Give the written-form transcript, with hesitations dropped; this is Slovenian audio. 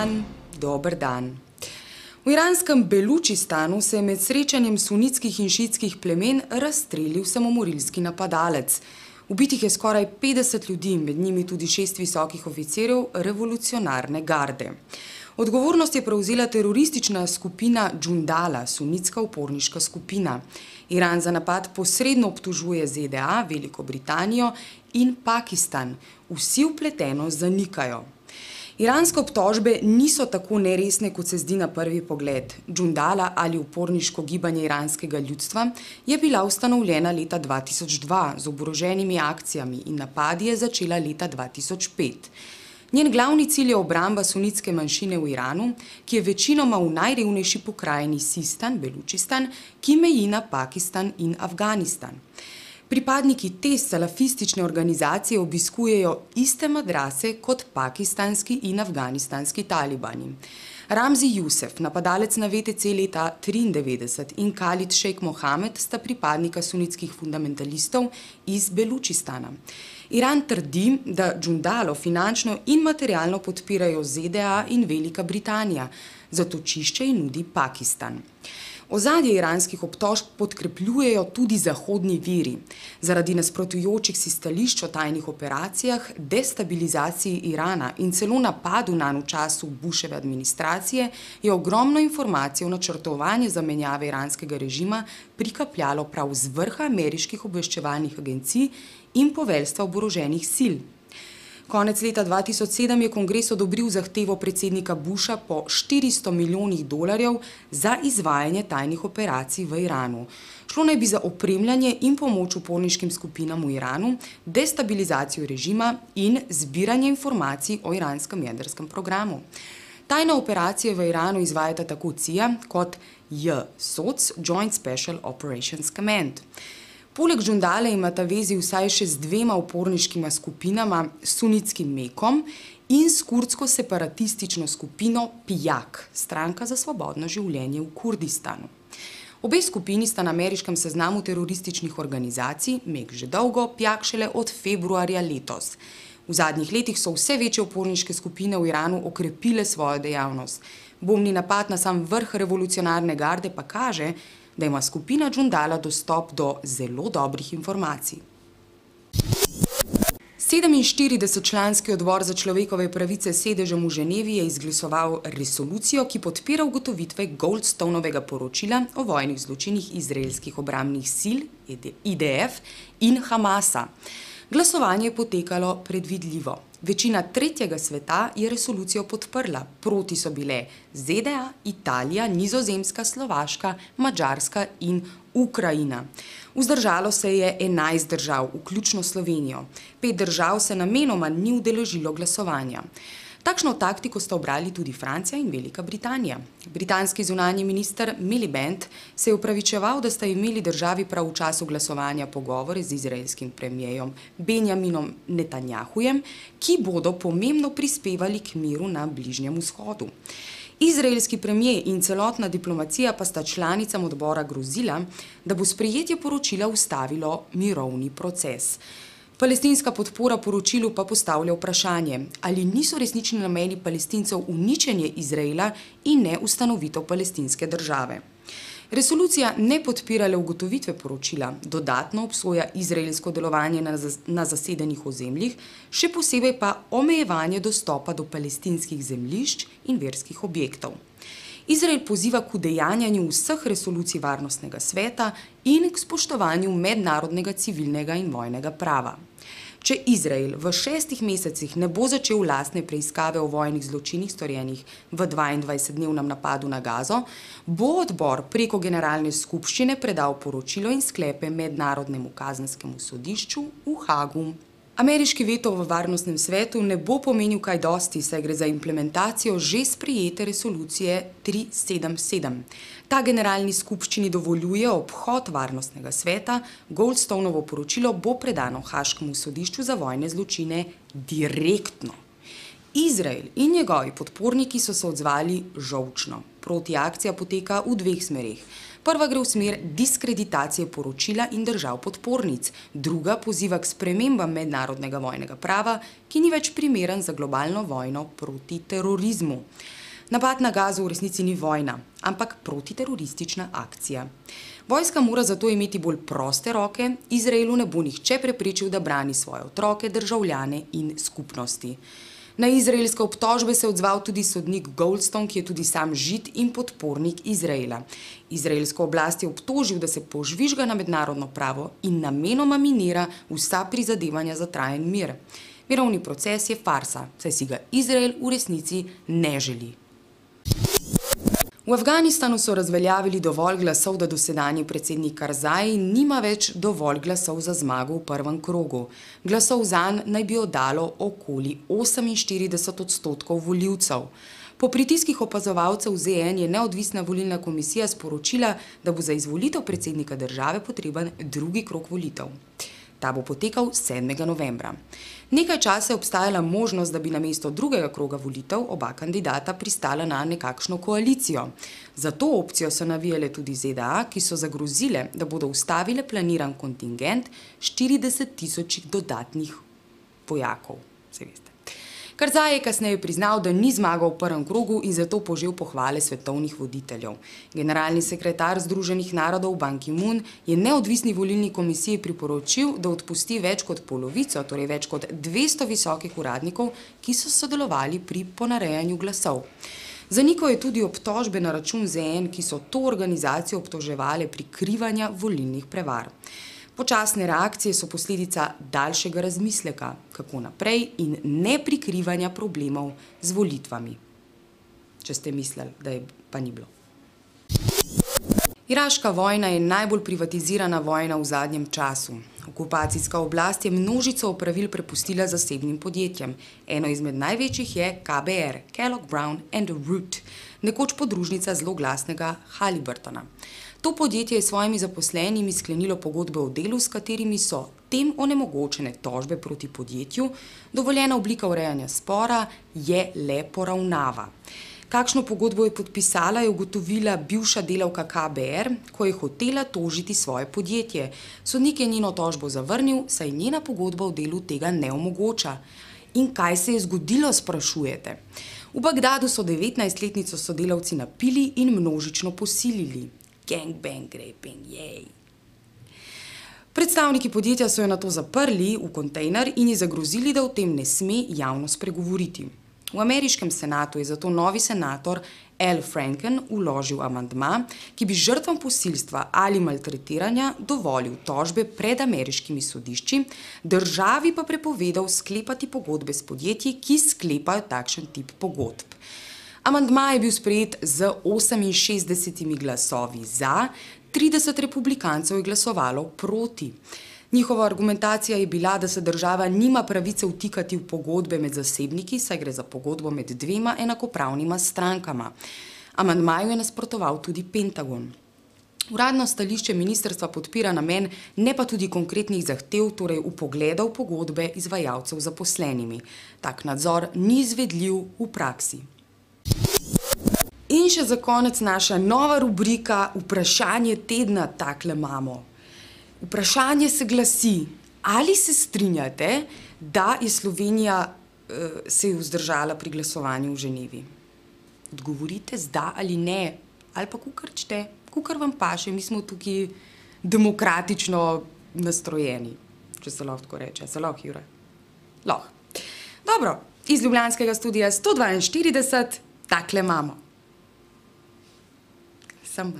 dan, dober dan. V iranskem Belučistanu se je med srečanjem sunitskih in šiitskih plemen razstrelil samomorilski napadalec. Ubitih je skoraj 50 ljudi, med njimi tudi 6 visokih oficirjev revolucionarne garde. Odgovornost je prevzela teroristična skupina Džundala, sunitska uporniška skupina. Iran za napad posredno obtožuje ZDA, Veliko Britanijo in Pakistan. Vsi vpletenost zanikajo. Iranske obtožbe niso tako neresne, kot se zdi na prvi pogled. Džundala ali uporniško gibanje iranskega ljudstva je bila ustanovljena leta 2002 z oboroženimi akcijami in napadi je začela leta 2005. Njen glavni cilj je obramba sunitske manjšine v Iranu, ki je večinoma v najrevnejši pokrajini Sistan, Belučistan, ki meji na Pakistan in Afganistan. Pripadniki te salafistične organizacije obiskujejo iste madrase kot pakistanski in afganistanski talibani. Ramzi Jusef, napadalec na VTC leta 1993 in Khalid Sheikh Mohammed sta pripadnika sunitskih fundamentalistov iz Belučistana. Iran trdi, da Džundalo finančno in materialno podpirajo ZDA in Velika Britanija, zatočišče jim nudi Pakistan. Ozadje iranskih obtožb podkrepljujejo tudi zahodni viri. Zaradi nasprotujočih si stališč o tajnih operacijah, destabilizaciji Irana in celo napadu nanj v času Bushove administracije je ogromno informacij o načrtovanju zamenjave iranskega režima prikapljalo prav z vrha ameriških obveščevalnih agencij in poveljstva oboroženih sil. Konec leta 2007 je kongres odobril zahtevo predsednika Busha po $400 milijonih za izvajanje tajnih operacij v Iranu. Šlo naj bi za opremljanje in pomoč uporniškim skupinam v Iranu, destabilizacijo režima in zbiranje informacij o iranskem jedrskem programu. Tajne operacije v Iranu izvajata tako CIA kot JSOC, Joint Special Operations Command. Poleg Džundale imata vezi vsaj še z 2 uporniškima skupinama, sunitskim Mekom in s kurdsko separatistično skupino PIJAK, Stranka za svobodno življenje v Kurdistanu. Obe skupini sta na ameriškem seznamu terorističnih organizacij, Mek že dolgo, PIJAK šele od februarja letos. V zadnjih letih so vse večje uporniške skupine v Iranu okrepile svojo dejavnost. Bombni napad na sam vrh revolucionarne garde pa kaže, da ima skupina Džundala dostop do zelo dobrih informacij. 47-članski odbor za človekove pravice s sedežem v Ženevi je izglasoval resolucijo, ki podpira ugotovitve Goldstonovega poročila o vojnih zločinih izraelskih obrambnih sil, IDF in Hamasa. Glasovanje je potekalo predvidljivo. Večina tretjega sveta je resolucijo podprla. Proti so bile ZDA, Italija, Nizozemska, Slovaška, Madžarska in Ukrajina. Vzdržalo se je 11 držav, vključno Slovenijo. 5 držav se namenoma ni udeležilo glasovanja. Takšno taktiko sta obrali tudi Francija in Velika Britanija. Britanski zunanji minister Miliband se je opravičeval, da sta imeli državi prav v času glasovanja pogovore z izraelskim premijerom Benjaminom Netanjahujem, ki bodo pomembno prispevali k miru na Bližnjem vzhodu. Izraelski premijer in celotna diplomacija pa sta članicam odbora grozila, da bo sprejetje poročila ustavilo mirovni proces. Palestinska podpora poročilu pa postavlja vprašanje, ali niso resnični nameni Palestincev uničenje Izraela in ne ustanovitev palestinske države. Resolucija ne podpira le ugotovitve poročila, dodatno obsoja izraelsko delovanje na zasedenih ozemljih, še posebej pa omejevanje dostopa do palestinskih zemljišč in verskih objektov. Izrael poziva k udejanjanju vseh resolucij Varnostnega sveta in k spoštovanju mednarodnega civilnega in vojnega prava. Če Izrael v 6 mesecih ne bo začel lastne preiskave o vojnih zločinih storjenih v 22-dnevnem napadu na Gazo, bo odbor preko Generalne skupščine predal poročilo in sklepe Mednarodnemu kazenskemu sodišču v Hagu. Ameriški veto v Varnostnem svetu ne bo pomenil kaj dosti, saj gre za implementacijo že sprejete resolucije 377. Ta generalni skupščini dovoljuje obhod Varnostnega sveta, Goldstonovo poročilo bo predano Haaškemu sodišču za vojne zločine direktno. Izrael in njegovi podporniki so se odzvali žolčno. Protiakcija poteka v 2 smereh. Prva gre v smer diskreditacije poročila in držav podpornic, druga poziva k spremembam mednarodnega vojnega prava, ki ni več primeren za globalno vojno proti terorizmu. Napad na Gazo v resnici ni vojna, ampak protiteroristična akcija. Vojska mora zato imeti bolj proste roke, Izraelu ne bo nihče preprečil, da brani svoje otroke, državljane in skupnosti. Na izraelske obtožbe se je odzval tudi sodnik Goldstone, ki je tudi sam Žid in podpornik Izraela. Izraelsko oblast je obtožil, da se požvižga na mednarodno pravo in namenoma minira vsa prizadevanja za trajen mir. Mirovni proces je farsa, saj si ga Izrael v resnici ne želi. V Afganistanu so razveljavili dovolj glasov, da dosedanji predsednik Karzai nima več dovolj glasov za zmago v prvem krogu. Glasov zanj naj bi oddalo okoli 48% volivcev. Po pritiskih opazovalcev ZN je neodvisna volilna komisija sporočila, da bo za izvolitev predsednika države potreben drugi krog volitev. Ta bo potekal 7. novembra. Nekaj časa je obstajala možnost, da bi namesto drugega kroga volitev oba kandidata pristala na nekakšno koalicijo. Za to opcijo so navijale tudi ZDA, ki so zagrozile, da bodo ustavile planiran kontingent 40.000 dodatnih vojakov. Karzai je kasneje priznal, da ni zmagal v prvem krogu in zato požel pohvale svetovnih voditeljev. Generalni sekretar Združenih narodov Ban Ki-moon je neodvisni volilni komisiji priporočil, da odpusti več kot polovico, torej več kot 200 visokih uradnikov, ki so sodelovali pri ponarejanju glasov. Zanikal je tudi obtožbe na račun ZN, ki so to organizacijo obtoževale prikrivanja volilnih prevar. Počasne reakcije so posledica daljšega razmisleka, kako naprej, in ne prikrivanja problemov z volitvami. Če ste mislili, da je pa ni bilo. Iraška vojna je najbolj privatizirana vojna v zadnjem času. Okupacijska oblast je množico opravil prepustila zasebnim podjetjem. Eno izmed največjih je KBR, Kellogg Brown and Root, nekoč podružnica zloglasnega Halliburtona. To podjetje je s svojimi zaposlenimi sklenilo pogodbe o delu, s katerimi so tem onemogočene tožbe proti podjetju. Dovoljena oblika urejanja spora je le poravnava. Kakšno pogodbo je podpisala, je ugotovila bivša delavka KBR, ko je hotela tožiti svoje podjetje. Sodnik je njeno tožbo zavrnil, saj njena pogodba o delu tega ne omogoča. In kaj se je zgodilo, sprašujete? V Bagdadu so 19-letnico sodelavci napili in množično posilili. Gangbang raping, jej. Predstavniki podjetja so jo nato zaprli v kontejner in ji zagrozili, da o tem ne sme javno spregovoriti. V ameriškem senatu je zato novi senator Al Franken vložil amandma, ki bi žrtvam posilstva ali maltretiranja dovolil tožbe pred ameriškimi sodišči, državi pa prepovedal sklepati pogodbe s podjetji, ki sklepajo takšen tip pogodb. Amandma je bil sprejet z 68 glasovi za, 30 republikancev je glasovalo proti. Njihova argumentacija je bila, da se država nima pravice vtikati v pogodbe med zasebniki, saj gre za pogodbo med dvema enakopravnima strankama. Amandmaju je nasprotoval tudi Pentagon. Uradno stališče ministrstva podpira namen, ne pa tudi konkretnih zahtev, torej vpogleda v pogodbe izvajalcev z zaposlenimi. Tak nadzor ni izvedljiv v praksi. In še za konec naša nova rubrika Vprašanje tedna, takle imamo. Vprašanje se glasi, ali se strinjate, da je Slovenija se vzdržala pri glasovanju v Ženevi? Odgovorite z da ali ne, ali pa kukarčite, kukar vam paše, mi smo tukaj demokratično nastrojeni, če se lahko tako reče. Se lahko, Jure? Lahko. Dobro, iz ljubljanskega studia 142, takle imamo. Sem.